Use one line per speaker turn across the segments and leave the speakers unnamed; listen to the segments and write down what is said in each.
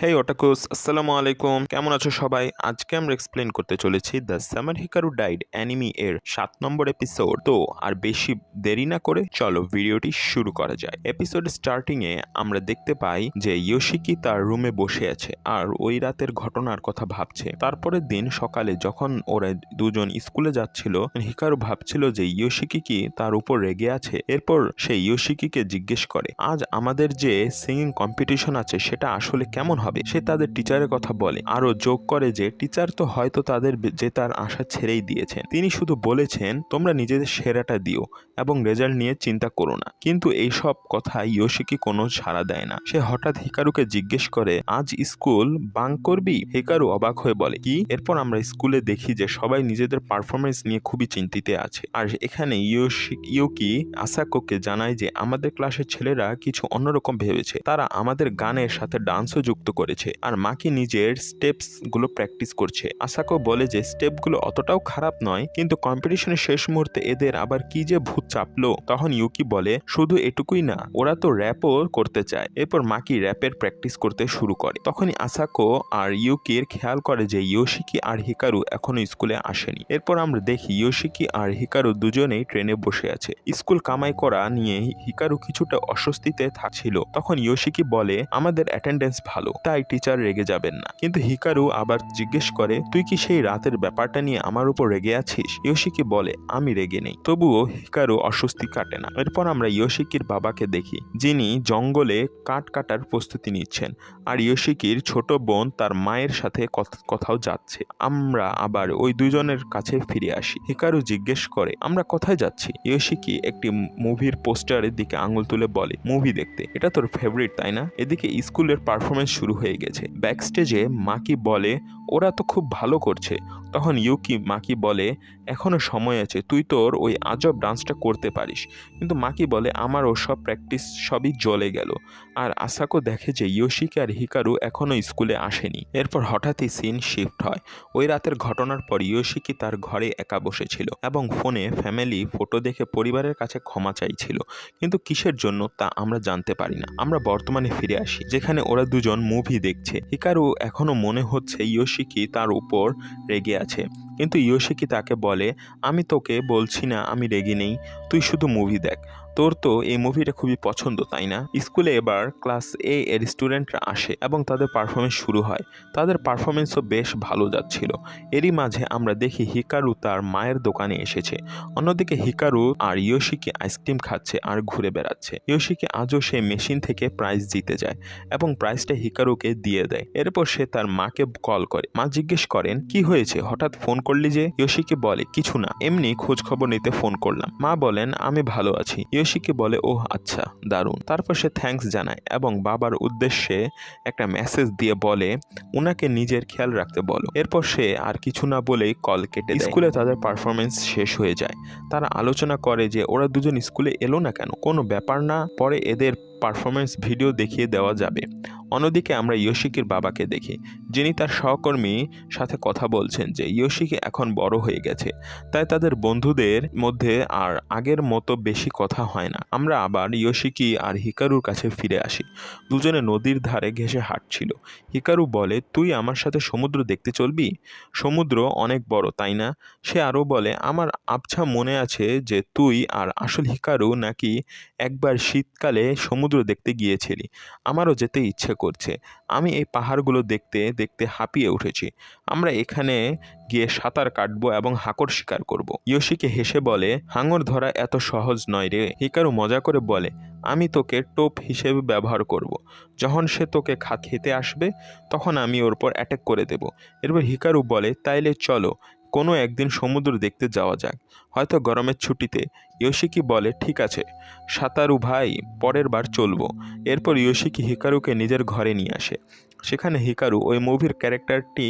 হেই ওটাকুস, আসসালামু আলাইকুম। কেমন আছো সবাই? আজকে আমরা এক্সপ্লেন করতে চলেছি the summer Hikaru died enemy এর 7 নম্বর এপিসোড। তো আর বেশি দেরি না করে চলো ভিডিওটি শুরু করা যায়। এপিসোড স্টার্টিং এ আমরা দেখতে পাই যে ইয়োশিকি তার রুমে বসে আছে আর ওই রাতের ঘটনার কথা ভাবছে। তারপরের দিন সকালে যখন ওরা দুজন স্কুলে যাচ্ছিল, হিকারু ভাবছিল যে ইয়োশিকি কি তার উপর রেগে আছে। এরপর সে ইয়োশিকিকে জিজ্ঞেস করে, আজ আমাদের যে সিঙ্গিং কম্পিটিশন আছে সেটা আসলে কেমন হবে। সে তাদের টিচারের কথা বলে, আরো যোগ করে যে টিচার তো হয়তো তাদের জেতার আশা ছেড়েই দিয়েছেন, তিনি শুধু বলেছেন তোমরা নিজেদের সেরাটা দিও এবং রেজাল্ট নিয়ে চিন্তা করো না। কিন্তু এইসব কথা ইয়োশিকি কোনো সাড়া দেয় না। সে হঠাৎ হিকারুকে জিজ্ঞেস করে, আজ স্কুল বাঙ্ক করবি? হিকারু অবাক হয়ে বলে, কি? এরপর আমরা স্কুলে দেখি যে সবাই নিজেদের পারফরমেন্স নিয়ে খুবই চিন্তিত আছে। আর এখানে ইউকি আসাকোকে জানায় যে আমাদের ক্লাসের ছেলেরা কিছু অন্যরকম ভেবেছে, তারা আমাদের গানের সাথে ডান্সও যুক্ত করেছে আর মাকি নিজের স্টেপস গুলো প্র্যাকটিস করছে। আসাকো বলে যে স্টেপগুলো অতটাও খারাপ নয়, কিন্তু কম্পিটিশনের শেষ মুহূর্তে এদের আবার কি যে ভূত চাপলো। তখন ইউকি বলে, শুধু এটুকুই না, ওরা তো র্যাপও করতে চায়। এরপর মাকি র্যাপের প্র্যাকটিস করতে শুরু করে। তখনই আসাকো আর ইউকির খেয়াল করে যে ইয়োশিকি আর হিকারু এখনো স্কুলে আসেনি। এরপর আমরা দেখি ইয়োশিকি আর হিকারু দুজনেই ট্রেনে বসে আছে। স্কুল কামাই করা নিয়ে হিকারু কিছুটা অস্বস্তিতে থাকছিল। তখন ইয়োশিকি বলে, আমাদের অ্যাটেন্ডেন্স ভালো, তাই টিচার রেগে যাবেন না। কিন্তু হিকারু আবার জিজ্ঞেস করে, তুই কি সেই রাতের ব্যাপারটা নিয়ে আমার উপর রেগে আছিস? ইয়োশিকি বলে, আমি রেগে নেই। তবুও হিকারু অস্বস্তি কাটে না। এরপর আমরা ইয়োশিকির বাবাকে দেখি, যিনি জঙ্গলে কাঠ কাটার প্রস্তুতি নিচ্ছেন আর ইয়োশিকির ছোট বোন তার মায়ের সাথে কোথাও যাচ্ছে। আমরা আবার ওই দুজনের কাছে ফিরে আসি। হিকারু জিজ্ঞেস করে, আমরা কোথায় যাচ্ছি? ইয়োশিকি একটি মুভির পোস্টারের দিকে আঙুল তুলে বলে, মুভি দেখতে। এটা তোর ফেভারিট তাই না? এদিকে স্কুলের পারফরমেন্স শুরু হয়ে গেছে। ব্যাকস্টেজে মাকি বলে, ওরা তো খুব ভালো করছে। তখন মাকি বলে, এখনো সময় আছে, তুই তোর ওই আজব ডান্সটা করতে পারিস। কিন্তু মাকি বলে, আমার ওসব প্র্যাকটিস সবই জ্বলে গেল। আর আসাকো দেখে যে ইয়োশিকি আর হিকারু এখনো স্কুলে আসেনি। এরপর হঠাৎই সিন শিফট হয়। ওই রাতের ঘটনার পর ইয়োশিকি তার ঘরে একা বসেছিল এবং ফোনে ফ্যামিলি ফটো দেখে পরিবারের কাছে ক্ষমা চাইছিল, কিন্তু কিসের জন্য তা আমরা জানতে পারি না। আমরা বর্তমানে ফিরে আসি, যেখানে ওরা দুজন মুভি দেখছে। হিকারু এখনো মনে হচ্ছে ইয়োশিকি তার উপর রেগে আছে, কিন্তু ইয়োশিকি তাকে বলে, আমি তোকে বলছি না আমি রেগে নেই, তুই শুধু মুভি দেখ। তোর তো এই মুভিটা খুবই পছন্দ তাই না? স্কুলে এবার ক্লাস এ এর স্টুডেন্টরা আসে এবং তাদের পারফরমেন্স শুরু হয়। তাদের পারফরমেন্সও বেশ ভালো যাচ্ছিল। এরই মাঝে আমরা দেখি হিকারু তার মায়ের দোকানে এসেছে। অন্যদিকে হিকারু আর ইয়োশিকি আইসক্রিম খাচ্ছে আর ঘুরে বেড়াচ্ছে। ইয়োশিকি আজও সেই মেশিন থেকে প্রাইজ জিতে যায় এবং প্রাইজটা হিকারুকে দিয়ে দেয়। এরপর সে তার মাকে কল করে। মা জিজ্ঞেস করেন, কি হয়েছে, হঠাৎ ফোন করলি যে? ইয়োশিকি বলে, কিছু না, এমনি খোঁজ খবর নিতে ফোন করলাম। মা বলেন, আমি ভালো আছি। ইয়োশিকি বলে, ওহ আচ্ছা, দারুণ। তারপর সে থ্যাঙ্কস জানায় এবং বাবার উদ্দেশ্যে একটা মেসেজ দিয়ে বলে, উনাকে নিজের খেয়াল রাখতে বলো। এরপর সে আর কিছু না বলেই কল কেটে দেয়। স্কুলে তাদের পারফরমেন্স শেষ হয়ে যায়। তারা আলোচনা করে যে ওরা দুজন স্কুলে এলো না কেন, কোনো ব্যাপার না, পরে এদের পারফরমেন্স ভিডিও দেখিয়ে দেওয়া যাবে। অন্যদিকে আমরা ইয়োশিকির বাবাকে দেখি, যিনি তার সহকর্মীর সাথে কথা বলছেন যে ইয়োশিকি এখন বড় হয়ে গেছে, তাই তাদের বন্ধুদের মধ্যে আর আগের মতো বেশি কথা হয় না। আমরা আবার ইয়োশিকি আর হিকারুর কাছে ফিরে আসি। দুজনে নদীর ধারে ঘেঁষে হাঁটছিল। হিকারু বলে, তুই আমার সাথে সমুদ্র দেখতে চলবি? সমুদ্র অনেক বড় তাই না? সে আরও বলে, আমার আবছা মনে আছে যে তুই আর আসল হিকারু নাকি একবার শীতকালে সমুদ্র দেখতে গিয়েছিলি। আমারও যেতে ইচ্ছে করছে। আমি এই পাহাড়গুলো দেখতে দেখতে হাঁপিয়ে উঠেছি। আমরা এখানে গিয়ে সাঁতার কাটবো এবং হাঙর শিকার করব। ইয়োশিকি হেসে বলে, হাঙর ধরা এত সহজ নয় রে। হিকারু মজা করে বলে, আমি তোকে টোপ হিসেবে ব্যবহার করব। যখন সে তোকে খেতে আসবে তখন আমি ওর উপর অ্যাটাক করে দেব। এরপর হিকারু বলে, তাইলে চলো কোনো একদিন সমুদ্র দেখতে যাওয়া যাক, হয়তো গরমের ছুটিতে। ইয়োশিকি বলে, ঠিক আছে সাঁতারু ভাই, পরের বার চলবো। এরপর ইয়োশিকি হিকারুকে নিজের ঘরে নিয়ে আসে। সেখানে হিকারু ওই মুভির ক্যারেক্টারটি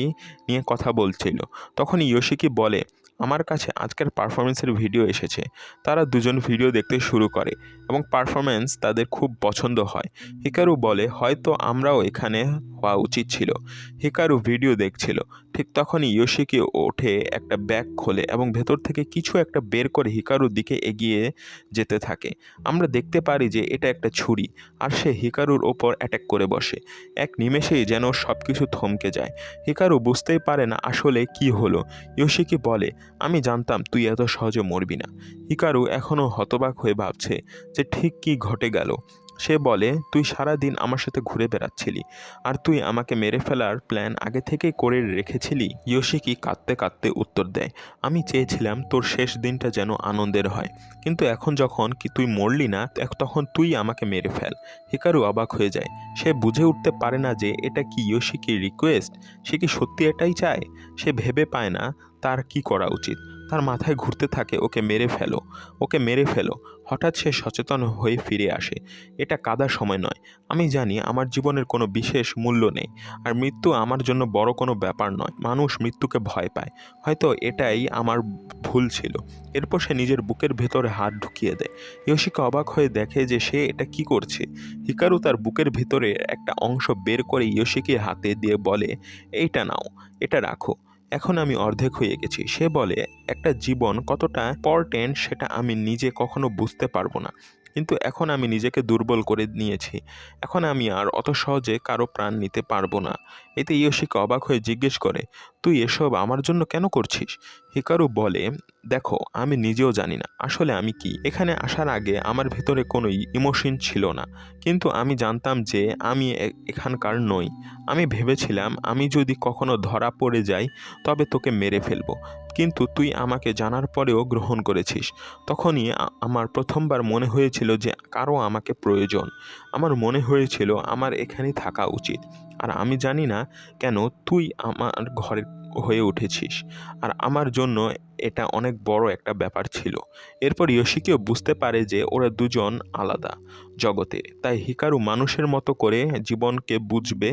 নিয়ে কথা বলছিল। তখন ইয়োশিকি বলে, আমার কাছে আজকের পারফরমেন্সের ভিডিও এসেছে। তারা দুজন ভিডিও দেখতে শুরু করে এবং পারফরমেন্স তাদের খুব পছন্দ হয়। হিকারু বলে হয়তো আমরাও এখানে হওয়া উচিত ছিল। হিকারু ভিডিও দেখছিল। ঠিক তখনই ইয়োশিকি ওঠে, একটা ব্যাগ খোলে এবং ভেতর থেকে কিছু একটা বের করে হিকারুর দিকে এগিয়ে যেতে থাকে। আমরা দেখতে পারি যে এটা একটা ছুরি, আর সে হিকারুর ওপর অ্যাটাক করে বসে। এক নিমেষেই যেন সব কিছু থমকে যায়। হিকারু বুঝতেই পারে না আসলে কি হলো। ইয়োশিকি বলে, আমি জানতাম তুই এত সহজে মরবি না। হিকারু এখনও হতবাক হয়ে ভাবছে যে ঠিক কি ঘটে গেল। সে বলে, তুই সারা দিন আমার সাথে ঘুরে বেড়াচ্ছিলি, আর তুই আমাকে মেরে ফেলার প্ল্যান আগে থেকেই করে রেখেছিলি। ইয়োশিকি কাঁদতে কাঁদতে উত্তর দেয়, আমি চেয়েছিলাম তোর শেষ দিনটা যেন আনন্দের হয়, কিন্তু এখন যখন কি তুই মরলি না, তখন তুই আমাকে মেরে ফেল। হিকারু অবাক হয়ে যায়। সে বুঝে উঠতে পারে না যে এটা কি ইয়োশিকির রিকোয়েস্ট। সে কি সত্যি এটাই চায়? সে ভেবে পায় না তার কি করা উচিত। তার মাথায় ঘুরতে থাকে, ওকে মেরে ফেলো, ওকে মেরে ফেলো। হঠাৎ সে সচেতন হয়ে ফিরে আসে। এটা কাদার সময় নয়। আমি জানি আমার জীবনের কোনো বিশেষ মূল্য নেই, আর মৃত্যু আমার জন্য বড় কোনো ব্যাপার নয়। মানুষ মৃত্যুকে ভয় পায়। হয়তো এটাই আমার ভুল ছিল। এরপর সে নিজের বুকের ভেতরে হাত ঢুকিয়ে দেয়। ইয়োশিকা অবাক হয়ে দেখে যে সে এটা কি করছে। হিকারু তার বুকের ভেতরে একটা অংশ বের করে ইয়োশিকির হাতে দিয়ে বলে, এইটা নাও, এটা রাখো। এখন আমি অর্ধেক হয়ে গেছি। সে বলে, একটা জীবন কতটা ইম্পর্টেন্ট সেটা আমি নিজে কখনো বুঝতে পারবো না, কিন্তু এখন আমি নিজেকে দুর্বল করে নিয়েছি। এখন আমি আর অত সহজে কারো প্রাণ নিতে পারবো না। এতে ইয়োশিকা অবাক হয়ে জিজ্ঞেস করে, তুই এসব আমার জন্য কেন করছিস? হিকারু বলে, দেখো, আমি নিজেও জানি না আসলে আমি কি। এখানে আসার আগে আমার ভেতরে কোনো ইমোশন ছিল না, কিন্তু আমি জানতাম যে আমি এখানকার নই। আমি ভেবেছিলাম আমি যদি কখনো ধরা পড়ে যাই তবে তোকে মেরে ফেলবো, কিন্তু তুই আমাকে জানার পরেও গ্রহণ করেছিস। তখনই আমার প্রথমবার মনে হয়েছিল যে কারো আমাকে প্রয়োজন। আমার মনে হয়েছিল আমার এখানেই থাকা উচিত। আর আমি জানি না কেন তুই আমার ঘরে হয়ে উঠেছিস, আর আমার জন্য এটা অনেক বড় একটা ব্যাপার ছিল। এরপর ইয়োশিকিও বুঝতে পারে যে ওরা দুজন আলাদা জগতে, তাই হিকারু মানুষের মতো করে জীবনকে বুঝবে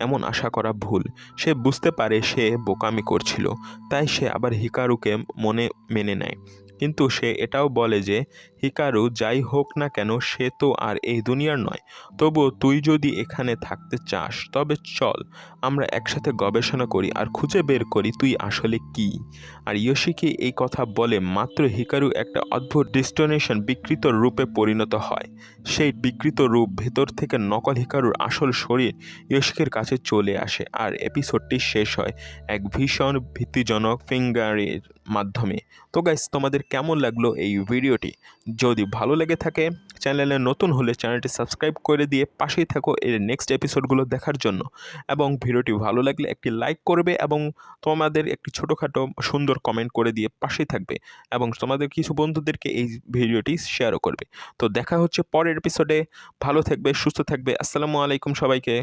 এমন আশা করা ভুল। সে বুঝতে পারে সে বোকামি করছিল, তাই সে আবার হিকারুকে মেনে নেয়। কিন্তু সে এটাও বলে যে হিকারু যাই হোক না কেন সে তো আর এই দুনিয়ার নয়। তবুও তুই যদি এখানে থাকতে চাস তবে চল, আমরা একসাথে গবেষণা করি আর খুঁজে বের করি তুই আসলে কি। আর ইয়োশিকি এই কথা বলে মাত্র হিকারু একটা অদ্ভুত ডিস্টোনেশন বিকৃত রূপে পরিণত হয়। সেই বিকৃত রূপ ভেতর থেকে নকল হিকারুর আসল শরীর ইয়োশিকির কাছে চলে আসে, আর এপিসোডটি শেষ হয় এক ভীষণ ভীতিজনক ফিঙ্গারের মাধ্যমে। তো গাইস, তোমাদের কেমন লাগলো এই ভিডিওটি? যদি ভালো লেগে থাকে, চ্যানেলে নতুন হলে চ্যানেলটি সাবস্ক্রাইব করে দিয়ে পাশেই থাকো এর নেক্সট এপিসোডগুলো দেখার জন্য। এবং ভিডিওটি ভালো লাগলে একটি লাইক করবে এবং তোমাদের একটি ছোটোখাটো সুন্দর কমেন্ট করে দিয়ে পাশেই থাকবে, এবং তোমাদের কিছু বন্ধুদেরকে এই ভিডিওটি শেয়ারও করবে। তো দেখা হচ্ছে পরের এপিসোডে। ভালো থাকবে, সুস্থ থাকবে। আসসালামু আলাইকুম সবাইকে।